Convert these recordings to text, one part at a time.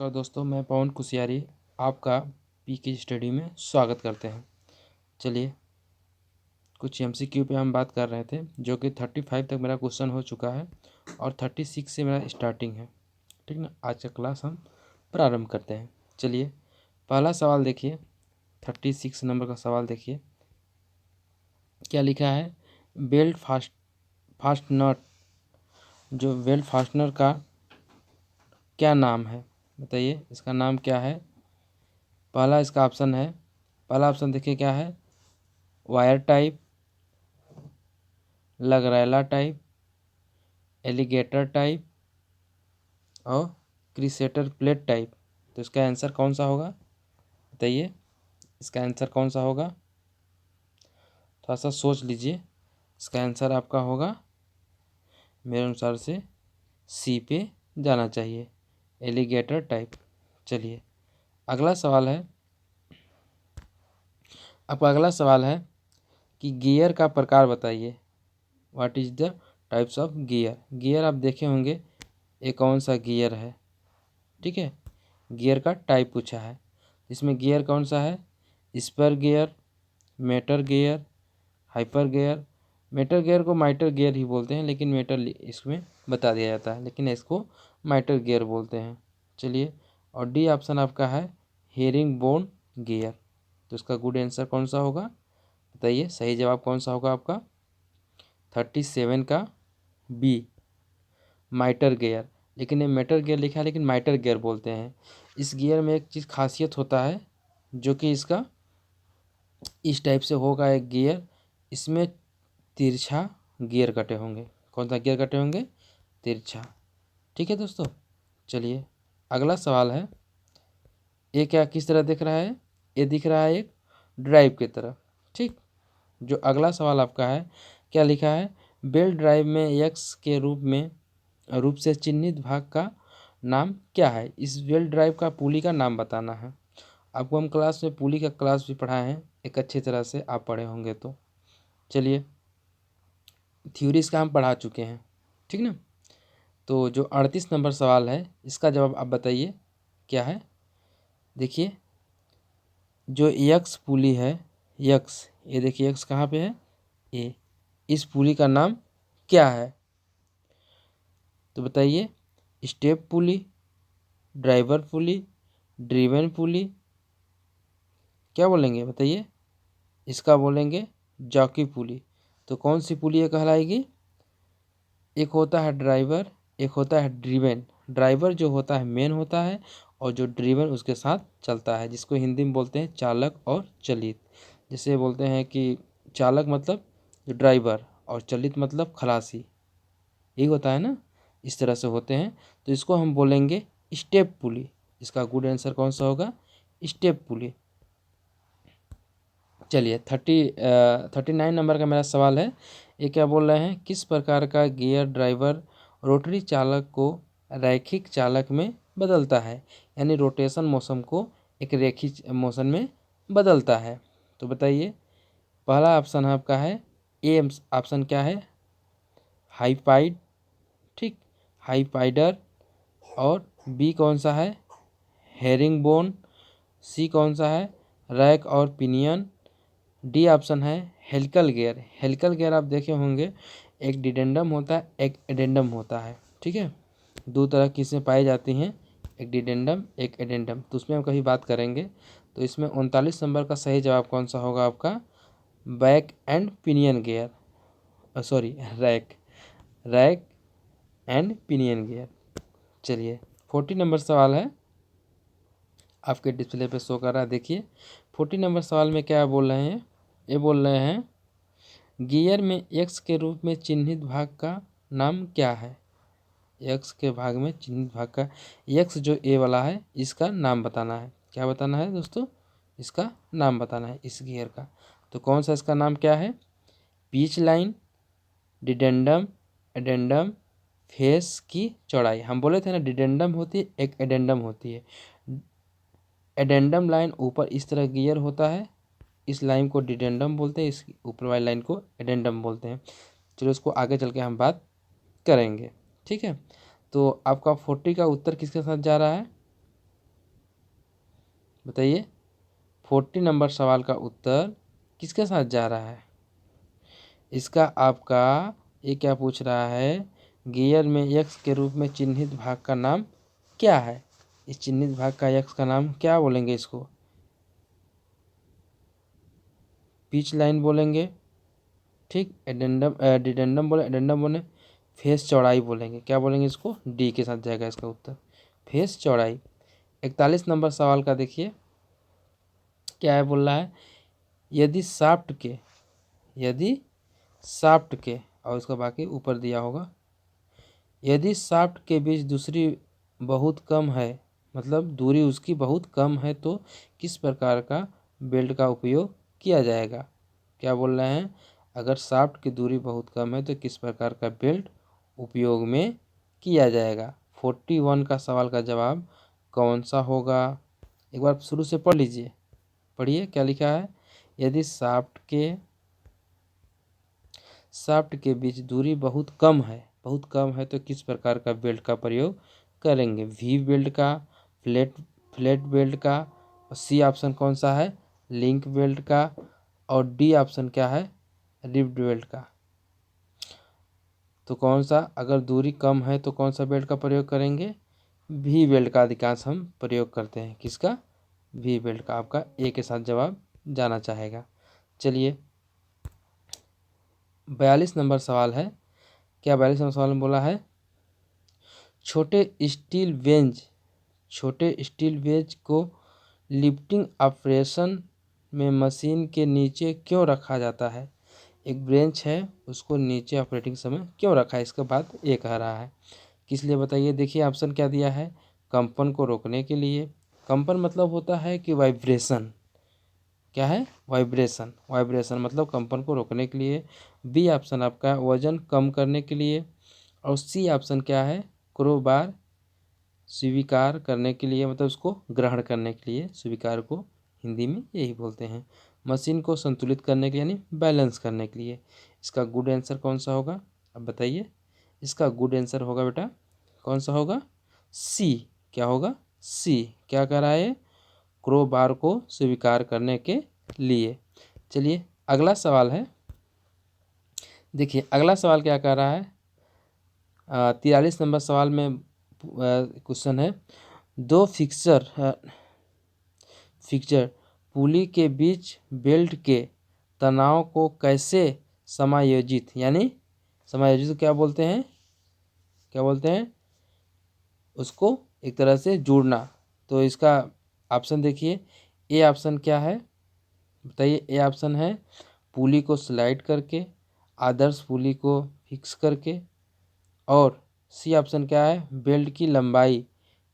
तो दोस्तों, मैं पवन कुशियारी आपका पीके स्टडी में स्वागत करते हैं। चलिए, कुछ एमसीक्यू पे हम बात कर रहे थे, जो कि 35 तक मेरा क्वेश्चन हो चुका है और 36 से मेरा स्टार्टिंग है। ठीक ना। आज का क्लास हम प्रारंभ करते हैं। चलिए, पहला सवाल देखिए, 36 नंबर का सवाल देखिए। क्या लिखा है? बेल्ट फास्टनर, जो बेल्ट फास्टनर का क्या नाम है? बताइए, इसका नाम क्या है? पहला इसका ऑप्शन है, पहला ऑप्शन देखिए क्या है। वायर टाइप, लगरैला टाइप, एलिगेटर टाइप और क्रिसेटर प्लेट टाइप। तो इसका आंसर कौन सा होगा? बताइए, इसका आंसर कौन सा होगा? थोड़ा सा सोच लीजिए। इसका आंसर आपका होगा, मेरे अनुसार से सी पे जाना चाहिए, एलिगेटर टाइप। चलिए, अगला सवाल है, आपका अगला सवाल है कि गियर का प्रकार बताइए। What is the types of gear? Gear आप देखे होंगे, ये कौन सा गियर है? ठीक है, गियर का टाइप पूछा है। इसमें गियर कौन सा है? Spur gear, mitre gear, hyper gear. Mitre gear को माइटर गियर ही बोलते हैं, लेकिन मेटर इसमें बता दिया जाता है, लेकिन इसको माइटर गियर बोलते हैं। चलिए, और डी ऑप्शन आपका है हेरिंग बोन गियर। तो इसका गुड आंसर कौन सा होगा? बताइए, सही जवाब कौन सा होगा आपका? 37 का बी, माइटर गियर। लेकिन ये मेटर गियर लिखा है, लेकिन माइटर गियर बोलते हैं। इस गियर में एक चीज़ खासियत होता है, जो कि इसका इस टाइप से होगा एक गियर, इसमें तिरछा गियर कटे होंगे। कौन सा गियर कटे होंगे? तिरछा। ठीक है दोस्तों। चलिए, अगला सवाल है, ये क्या किस तरह दिख रहा है? ये दिख रहा है एक ड्राइव की तरह। ठीक। जो अगला सवाल आपका है, क्या लिखा है? बेल्ट ड्राइव में एक्स के रूप से चिन्हित भाग का नाम क्या है? इस बेल्ट ड्राइव का पुली का नाम बताना है। आपको हम क्लास में पुली का क्लास भी पढ़ाए हैं, एक अच्छी तरह से आप पढ़े होंगे। तो चलिए, थ्योरीज का हम पढ़ा चुके हैं। ठीक ना। तो जो 38 नंबर सवाल है, इसका जवाब आप बताइए क्या है। देखिए, जो यक्स पुली है, यक्स, ये देखिए यक्स कहाँ पे है? ए। इस पुली का नाम क्या है? तो बताइए, स्टेप पुली, ड्राइवर पुली, ड्रिवन पुली, क्या बोलेंगे? बताइए। इसका बोलेंगे जॉकी पुली। तो कौन सी पुली ये कहलाएगी? एक होता है ड्राइवर, एक होता है ड्रिवन। ड्राइवर जो होता है मेन होता है, और जो ड्रिवन उसके साथ चलता है, जिसको हिंदी में बोलते हैं चालक और चलित। जैसे बोलते हैं कि चालक मतलब जो ड्राइवर, और चलित मतलब खलासी, यही होता है ना। इस तरह से होते हैं, तो इसको हम बोलेंगे स्टेप पुली। इसका गुड आंसर कौन सा होगा? स्टेप पुली। चलिए, 39 नंबर का मेरा सवाल है। ये क्या बोल रहे हैं? किस प्रकार का गियर ड्राइवर रोटरी चालक को रैखिक चालक में बदलता है? यानी रोटेशन मोशन को एक रैखिक मोशन में बदलता है। तो बताइए, पहला ऑप्शन आपका है, ए ऑप्शन क्या है? हाईपाइड। ठीक, हाईपाइडर। और बी कौन सा है? Herring bone. सी कौन सा है? रैक और पिनियन। डी ऑप्शन है हेलिकल गियर। हेलिकल गियर आप देखे होंगे, एक डिडेंडम होता है, एक एडेंडम होता है। ठीक है, दो तरह की इसमें पाई जाती हैं, एक डिडेंडम एक एडेंडम। तो उसमें हम कभी बात करेंगे। तो इसमें 39 नंबर का सही जवाब कौन सा होगा आपका? Back and pinion gear, sorry, rack, rack and pinion gear. चलिए, 40 नंबर सवाल है, आपके डिस्प्ले पे शो कर रहा है। देखिए, 40 नंबर सवाल में क्या बोल रहे हैं? ये बोल रहे हैं, गियर में एक्स के रूप में चिन्हित भाग का नाम क्या है? एक्स के भाग में चिन्हित भाग का, एक्स जो ए वाला है, इसका नाम बताना है। क्या बताना है दोस्तों? इसका नाम बताना है इस गियर का। तो कौन सा इसका नाम क्या है? पीच लाइन, डिडेंडम, एडेंडम, फेस की चौड़ाई। हम बोले थे ना, डिडेंडम होती है, एक एडेंडम होती है। एडेंडम लाइन ऊपर इस तरह गियर होता है, इस लाइन को डिडेंडम बोलते हैं, इस ऊपर वाली लाइन को एडेंडम बोलते हैं। चलो, उसको आगे चल के हम बात करेंगे। ठीक है, तो आपका 40 का उत्तर किसके साथ जा रहा है? बताइए 40 नंबर सवाल का उत्तर किसके साथ जा रहा है? इसका आपका ये क्या पूछ रहा है, गियर में यक्स के रूप में चिन्हित भाग का नाम क्या है? इस चिन्हित भाग का यक्स का नाम क्या बोलेंगे? इसको पिच लाइन बोलेंगे, ठीक। डिडेंडम बोले, फेस चौड़ाई बोलेंगे। क्या बोलेंगे? इसको डी के साथ जाएगा इसका उत्तर, फेस चौड़ाई। 41 नंबर सवाल का देखिए क्या है, बोल रहा है यदि शाफ्ट के और इसका बाकी ऊपर दिया होगा, यदि शाफ्ट के बीच दूसरी बहुत कम है, मतलब दूरी उसकी बहुत कम है, तो किस प्रकार का बेल्ट का उपयोग किया जाएगा? क्या बोल रहे हैं, अगर शाफ्ट की दूरी बहुत कम है तो किस प्रकार का बेल्ट उपयोग में किया जाएगा? 41 का सवाल का जवाब कौन सा होगा? एक बार शुरू से पढ़ लीजिए, पढ़िए क्या लिखा है। यदि शाफ्ट के बीच दूरी बहुत कम है तो किस प्रकार का बेल्ट का प्रयोग करेंगे? वी बेल्ट का, फ्लैट बेल्ट का, और सी ऑप्शन कौन सा है, लिंक बेल्ट का, और डी ऑप्शन क्या है, रिब्ड बेल्ट का। तो कौन सा, अगर दूरी कम है तो कौन सा बेल्ट का प्रयोग करेंगे? वी बेल्ट का अधिकांश हम प्रयोग करते हैं। किसका? वी बेल्ट का। आपका ए के साथ जवाब जाना चाहेगा। चलिए 42 नंबर सवाल है। क्या 42 नंबर सवाल में बोला है, छोटे स्टील वेज को लिफ्टिंग ऑपरेशन में मशीन के नीचे क्यों रखा जाता है? एक ब्रेंच है, उसको नीचे ऑपरेटिंग समय क्यों रखा है? इसका बात ये कह रहा है। किस लिए बताइए? देखिए ऑप्शन क्या दिया है, कंपन को रोकने के लिए। कंपन मतलब होता है कि वाइब्रेशन। क्या है? वाइब्रेशन मतलब कंपन को रोकने के लिए। बी ऑप्शन आपका वजन कम करने के लिए। और सी ऑप्शन क्या है, क्रोबार स्वीकार करने के लिए, मतलब उसको ग्रहण करने के लिए। स्वीकार को हिंदी में यही बोलते हैं। मशीन को संतुलित करने के लिए, यानी बैलेंस करने के लिए। इसका गुड आंसर कौन सा होगा? अब बताइए। इसका गुड आंसर होगा बेटा, कौन सा होगा? सी। क्या होगा? सी। क्या कह रहा है? क्रोबार को स्वीकार करने के लिए। चलिए अगला सवाल है, देखिए अगला सवाल क्या कह रहा है। 43 नंबर सवाल में क्वेश्चन है, दो फिक्सचर पुली के बीच बेल्ट के तनाव को कैसे समायोजित, यानी समायोजित क्या बोलते हैं, उसको एक तरह से जोड़ना। तो इसका ऑप्शन देखिए, ए ऑप्शन क्या है बताइए? ए ऑप्शन है पुली को स्लाइड करके, आदर्श पुली को फिक्स करके, और सी ऑप्शन क्या है, बेल्ट की लंबाई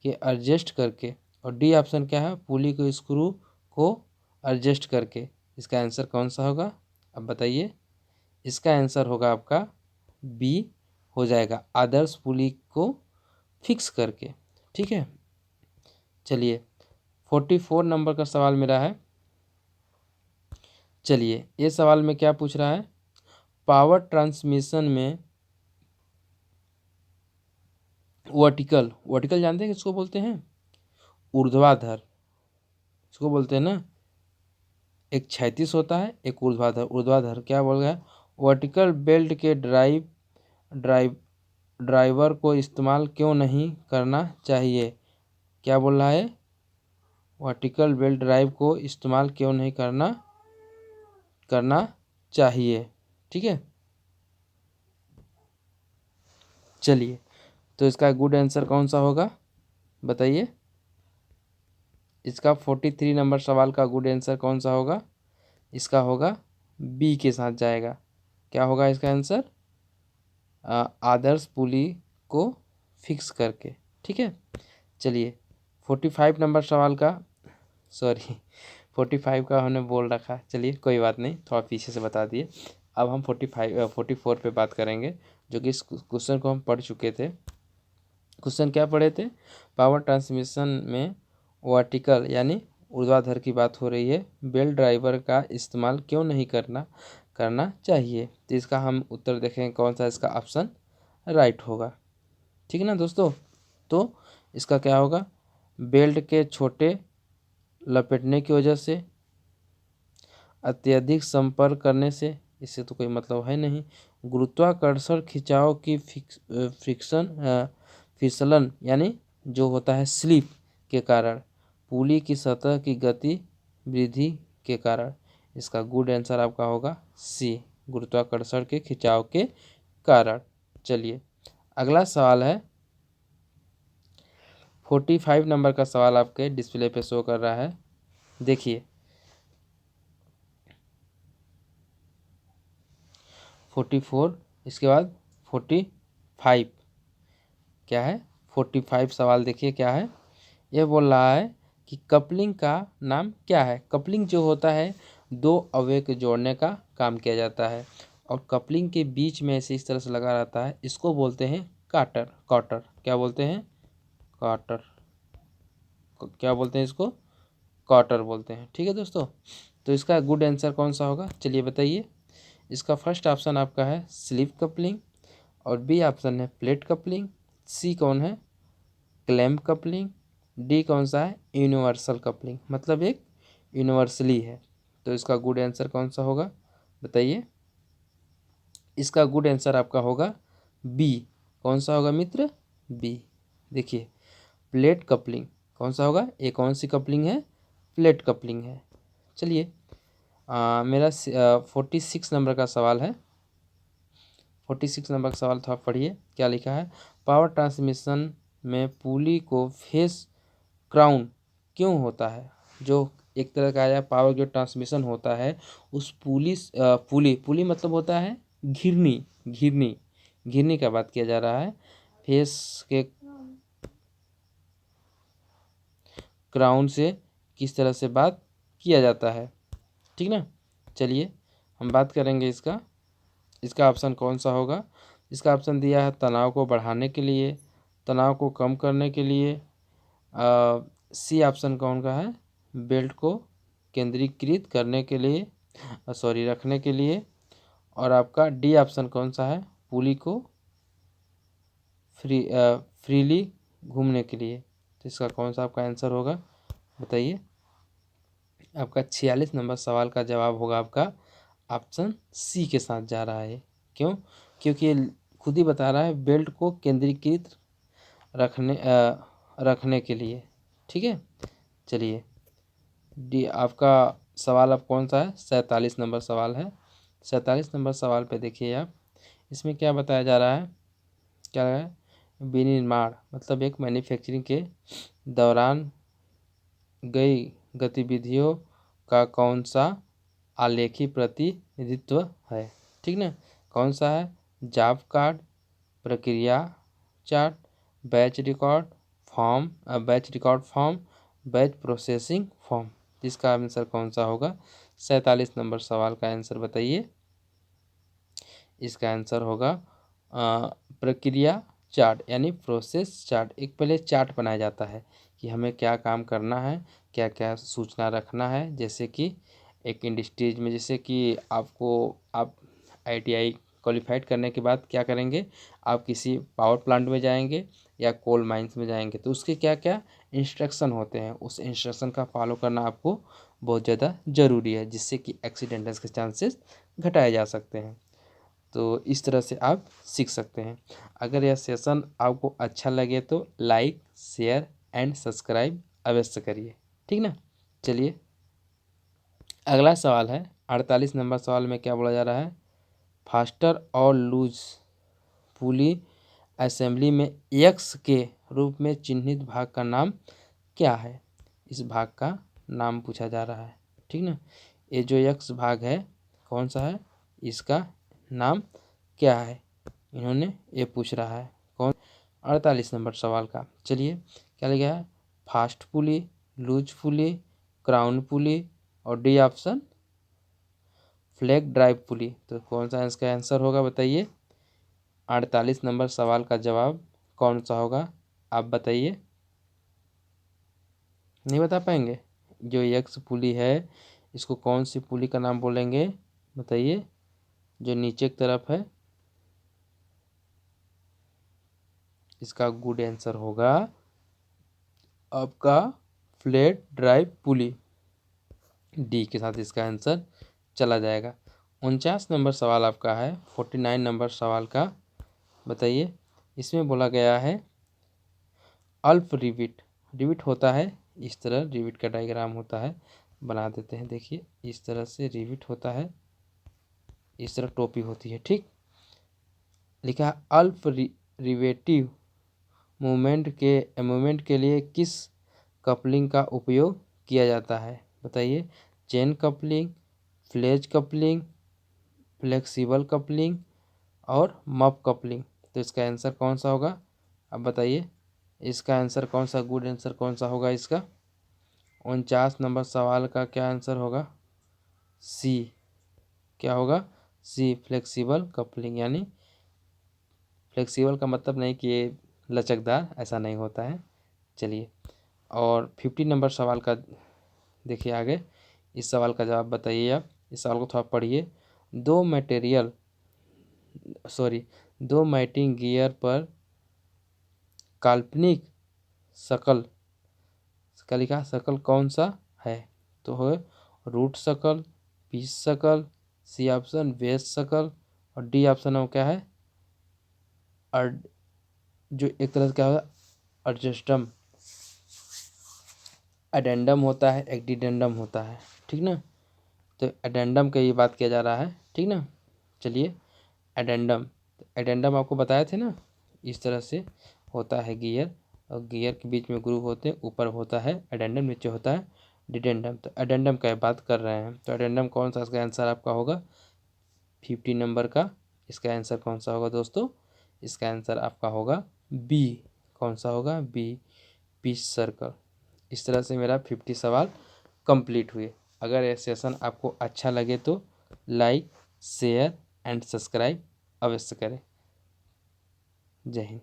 के एडजस्ट करके, और डी ऑप्शन क्या है, पुली को स्क्रू को एडजस्ट करके। इसका आंसर कौन सा होगा? अब बताइए। इसका आंसर होगा आपका बी हो जाएगा, आदर्श पुली को फिक्स करके। ठीक है। चलिए 44 नंबर का सवाल मेरा है। चलिए ये सवाल में क्या पूछ रहा है, पावर ट्रांसमिशन में वर्टिकल जानते हैं किसको बोलते हैं? ऊर्ध्वाधर, इसको बोलते हैं ना। एक क्षैतिज होता है, एक ऊर्ध्वाधर क्या बोल रहा है, वर्टिकल बेल्ट के ड्राइवर को इस्तेमाल क्यों नहीं करना चाहिए? क्या बोल रहा है, वर्टिकल बेल्ट ड्राइव को इस्तेमाल क्यों नहीं करना चाहिए। ठीक है। चलिए तो इसका गुड आंसर कौन सा होगा बताइए? इसका 43 नंबर सवाल का गुड आंसर कौन सा होगा? इसका होगा बी के साथ जाएगा। क्या होगा इसका आंसर? आदर्श पुली को फिक्स करके। ठीक है। चलिए 45 नंबर सवाल का, सॉरी 45 का हमने बोल रखा, चलिए कोई बात नहीं, थोड़ा पीछे से बता दिए। अब हम 44 पे बात करेंगे, जो कि इस क्वेश्चन को हम पढ़ चुके थे। क्वेश्चन क्या पढ़े थे? पावर ट्रांसमिशन में वर्टिकल यानी ऊर्ध्वाधर की बात हो रही है, बेल्ट ड्राइवर का इस्तेमाल क्यों नहीं करना चाहिए। तो इसका हम उत्तर देखेंगे कौन सा इसका ऑप्शन राइट होगा। ठीक है ना दोस्तों? तो इसका क्या होगा, बेल्ट के छोटे लपेटने की वजह से, अत्यधिक संपर्क करने से, इससे तो कोई मतलब है नहीं, गुरुत्वाकर्षण खिंचाव की फिसलन यानी जो होता है स्लिप के कारण, पुली की सतह की गति वृद्धि के कारण। इसका गुड आंसर आपका होगा सी, गुरुत्वाकर्षण के खिंचाव के कारण। चलिए अगला सवाल है 45 नंबर का सवाल आपके डिस्प्ले पे शो कर रहा है। देखिए 44, इसके बाद 45, क्या है 45 सवाल देखिए क्या है। यह बोल रहा है कि कपलिंग का नाम क्या है। कपलिंग जो होता है दो अवयव के जोड़ने का काम किया जाता है, और कपलिंग के बीच में ऐसे इस तरह से लगा रहता है, इसको बोलते हैं काटर। कॉटर क्या बोलते हैं? काटर। क्या बोलते हैं इसको? कॉटर बोलते हैं। ठीक है दोस्तों, तो इसका गुड आंसर कौन सा होगा चलिए बताइए। इसका फर्स्ट ऑप्शन आपका है स्लिप कपलिंग, और बी ऑप्शन है प्लेट कपलिंग, सी कौन है क्लैम्प कपलिंग, डी कौन सा है यूनिवर्सल कपलिंग, मतलब एक यूनिवर्सली है। तो इसका गुड आंसर कौन सा होगा बताइए। इसका गुड आंसर आपका होगा बी। कौन सा होगा मित्र? बी। देखिए प्लेट कपलिंग कौन सा होगा, ये कौन सी कपलिंग है? प्लेट कपलिंग है। चलिए मेरा 46 नंबर का सवाल है। 46 नंबर का सवाल तो आप पढ़िए क्या लिखा है। पावर ट्रांसमिशन में पुली को फेस क्राउन क्यों होता है? जो एक तरह का आया पावर जो ट्रांसमिशन होता है उस पुली पुली मतलब होता है घिरनी, घिरनी, घिरनी का बात किया जा रहा है। फेस के क्राउन से किस तरह से बात किया जाता है, ठीक ना। चलिए हम बात करेंगे इसका। इसका ऑप्शन कौन सा होगा? इसका ऑप्शन दिया है तनाव को बढ़ाने के लिए, तनाव को कम करने के लिए, सी ऑप्शन कौन का है बेल्ट को केंद्रीकृत करने के लिए, सॉरी रखने के लिए, और आपका डी ऑप्शन कौन सा है पुली को फ्रीली घूमने के लिए। तो इसका कौन सा आपका आंसर होगा बताइए। आपका 46 नंबर सवाल का जवाब होगा आपका ऑप्शन सी के साथ जा रहा है। क्यों? क्योंकि ये खुद ही बता रहा है बेल्ट को केंद्रीकृत रखने के लिए। ठीक है, चलिए डी आपका सवाल अब कौन सा है? 47 नंबर सवाल है। 47 नंबर सवाल पे देखिए आप, इसमें क्या बताया जा रहा है, क्या है विनिर्माण मतलब एक मैन्युफैक्चरिंग के दौरान गई गतिविधियों का कौन सा आलेखी प्रतिनिधित्व है, ठीक ना। कौन सा है? जॉब कार्ड, प्रक्रिया chart, batch record form, batch record form, batch processing form. इसका आंसर कौन सा होगा? 47 नंबर सवाल का आंसर बताइए। इसका आंसर होगा प्रक्रिया चार्ट यानी प्रोसेस चार्ट। एक पहले चार्ट बनाया जाता है कि हमें क्या काम करना है, क्या क्या सूचना रखना है। जैसे कि एक इंडस्ट्रीज में, जैसे कि आप ITI क्वालिफाइड करने के बाद क्या करेंगे, आप किसी पावर प्लांट में जाएंगे या कोल माइंस में जाएंगे, तो उसके क्या क्या इंस्ट्रक्शन होते हैं, उस इंस्ट्रक्शन का फॉलो करना आपको बहुत ज़्यादा ज़रूरी है, जिससे कि एक्सीडेंट्स के चांसेस घटाए जा सकते हैं। तो इस तरह से आप सीख सकते हैं। अगर यह सेशन आपको अच्छा लगे तो लाइक शेयर एंड सब्सक्राइब अवश्य करिए, ठीक ना। चलिए अगला सवाल है 48 नंबर सवाल में क्या बोला जा रहा है, फास्टर और लूज पुली असेंबली में एक्स के रूप में चिन्हित भाग का नाम क्या है? इस भाग का नाम पूछा जा रहा है, ठीक ना। ये जो एक्स भाग है कौन सा है, इसका नाम क्या है, इन्होंने ये पूछ रहा है। कौन? 48 नंबर सवाल का। चलिए क्या लिखा है, फास्ट पुली, लूज पुली, क्राउन पुली, और डी ऑप्शन फ्लैग ड्राइव पुली। तो कौन सा इसका आंसर होगा बताइए। 48 नंबर सवाल का जवाब कौन सा होगा आप बताइए। नहीं बता पाएंगे? जो यक्स पुली है इसको कौन सी पुली का नाम बोलेंगे बताइए, जो नीचे की तरफ है। इसका गुड आंसर होगा आपका फ्लैट ड्राइव पुली, डी के साथ इसका आंसर चला जाएगा। 49 नंबर सवाल आपका है। 49 नंबर सवाल का बताइए। इसमें बोला गया है अल्प रिविट। रिविट होता है इस तरह, रिविट का डायग्राम होता है, बना देते हैं। देखिए इस तरह से रिविट होता है, इस तरह टोपी होती है, ठीक। लिखा है अल्प रिवेटिव मूवमेंट के लिए किस कपलिंग का उपयोग किया जाता है? बताइए। Chain coupling, flange coupling, flexible coupling और मप कपलिंग। तो इसका आंसर कौन सा होगा? अब बताइए इसका आंसर कौन सा, गुड आंसर कौन सा होगा इसका? 49 नंबर सवाल का क्या आंसर होगा? सी। क्या होगा? सी, फ्लेक्सिबल कपलिंग। यानी फ्लेक्सिबल का मतलब नहीं कि ये लचकदार, ऐसा नहीं होता है। चलिए, और 50 नंबर सवाल का देखिए आगे। इस सवाल का जवाब बताइए आप। इस सवाल को थोड़ा पढ़िए। दो मैटिंग गियर पर काल्पनिक शकल का लिखा शकल कौन सा है? तो है रूट शकल, पीस शकल, सी ऑप्शन बेस शकल, और डी ऑप्शन में क्या है? जो एक तरह से क्या होगा, एडजस्टम, एडेंडम होता है, एक्डिडेंडम होता है, ठीक ना। तो एडेंडम का ये बात किया जा रहा है, ठीक ना। चलिए, एडेंडम, एडेंडम आपको बताए थे ना, इस तरह से होता है गियर, और गियर के बीच में ग्रूव होते हैं, ऊपर होता है एडेंडम, नीचे होता है डिडेंडम। तो एडेंडम का बात कर रहे हैं, तो एडेंडम कौन सा इसका आंसर आपका होगा? 50 नंबर का इसका आंसर कौन सा होगा दोस्तों? इसका आंसर आपका होगा बी। कौन सा होगा? B, pitch circle. इस तरह से मेरा 50 सवाल कंप्लीट हुए। अगर ये सेशन आपको अच्छा लगे तो लाइक, शेयर एंड सब्सक्राइब अवश्य करें। जय हिंद।